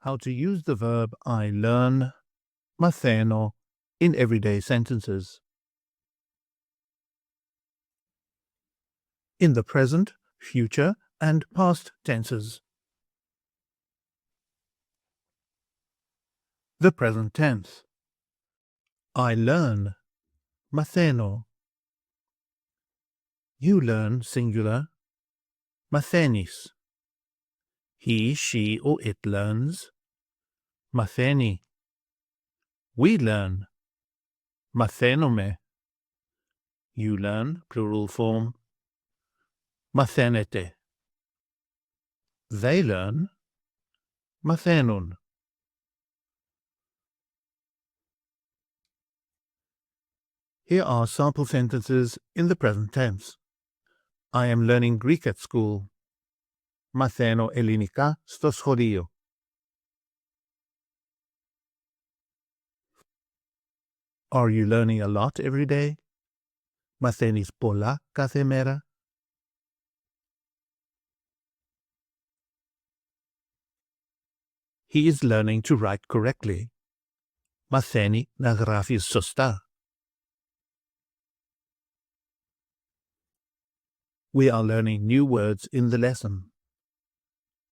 how to use the verb I learn, μαθαίνω, in everyday sentences. In the present, future, and past tenses. The present tense. I learn, μαθαίνω. You learn, singular, μαθαίνεις. He, she, or it learns, μαθαίνει. We learn, μαθαίνομαι. You learn, plural form, μαθαίνετε. They learn, μαθαίνουν. Here are sample sentences in the present tense. I am learning Greek at school. Μαθαίνω ελληνικά στο σχολείο. Are you learning a lot every day? Μαθαίνεις πολλά κάθε μέρα. He is learning to write correctly. Μαθαίνει να γράφει σωστά. We are learning new words in the lesson.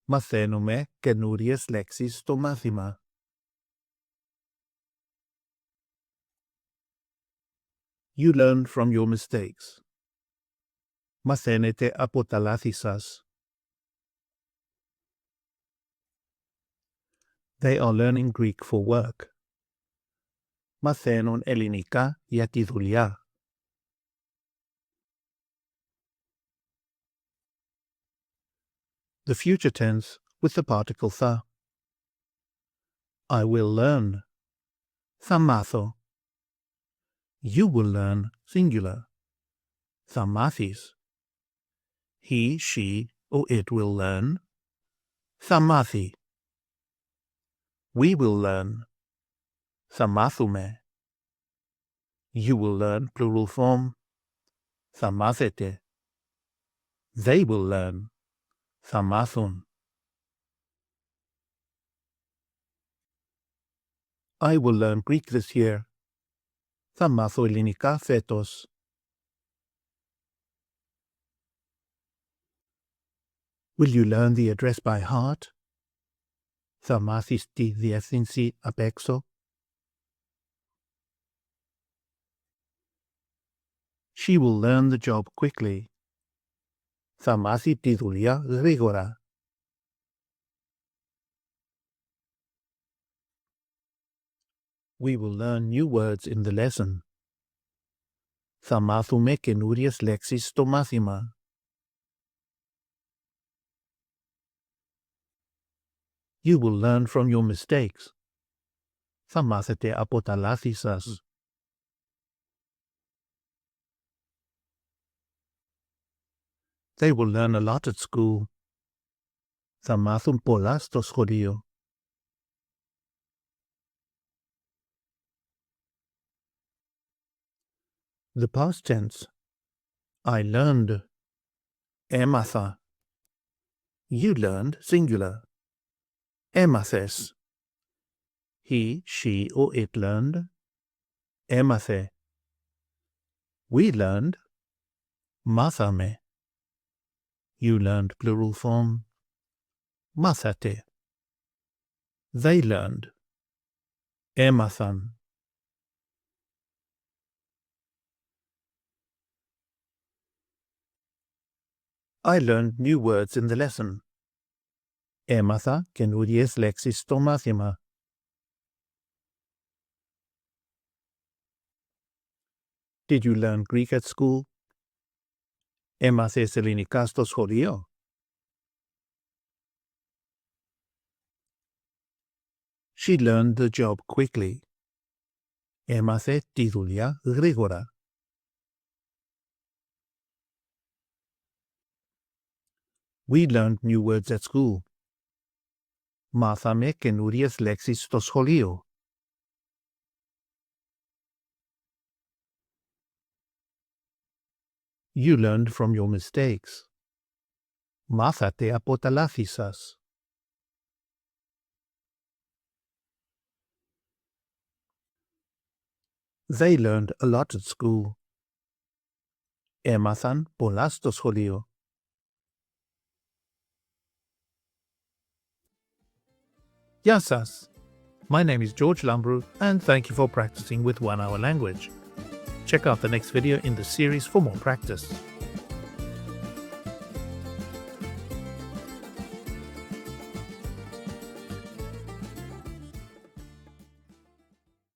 Μαθαίνουμε καινούριες λέξεις στο μάθημα. You learn from your mistakes. Μαθαίνετε από τα λάθη σας. They are learning Greek for work. Μαθαίνουν ελληνικά για τη δουλειά. The future tense with the particle θα. I will learn. Θα μάθω. You will learn, singular. Θα μάθεις. He, she, or it will learn. Θα μάθει. We will learn. Θα μάθουμε. You will learn, plural form. Θα μάθετε. They will learn. Θα μάθουν. I will learn Greek this year. Θα μάθω ελληνικά φέτος. Will you learn the address by heart? Θα μάθεις τη διεύθυνση απ' έξω. She will learn the job quickly. Θα μάθει τη δουλειά γρήγορα. We will learn new words in the lesson. Θα μάθουμε καινούριες λέξεις στο μάθημα. You will learn from your mistakes. Θα μάθετε από τα λάθη σας. They will learn a lot at school. Θα μάθουν πολλά στο σχολείο. The past tense. I learned. Έμαθα. You learned, singular. Έμαθες. He, she, or it learned. Έμαθε. We learned. Μάθαμε. You learned, plural form. Μάθατε. They learned. Έμαθαν. I learned new words in the lesson. Έμαθα καινούριες λέξεις στο μάθημα. Did you learn Greek at school? Έμαθες ελληνικά στο σχολείο? She learned the job quickly. Έμαθε τη δουλειά γρήγορα. We learned new words at school. Μάθαμε καινούριες λέξεις στο σχολείο. You learned from your mistakes. Μάθατε από τα λάθη σας. They learned a lot at school. Έμαθαν πολλά στο σχολείο. Γεια σας. My name is George Lambrou, and thank you for practicing with 1 Hour Language. Check out the next video in the series for more practice.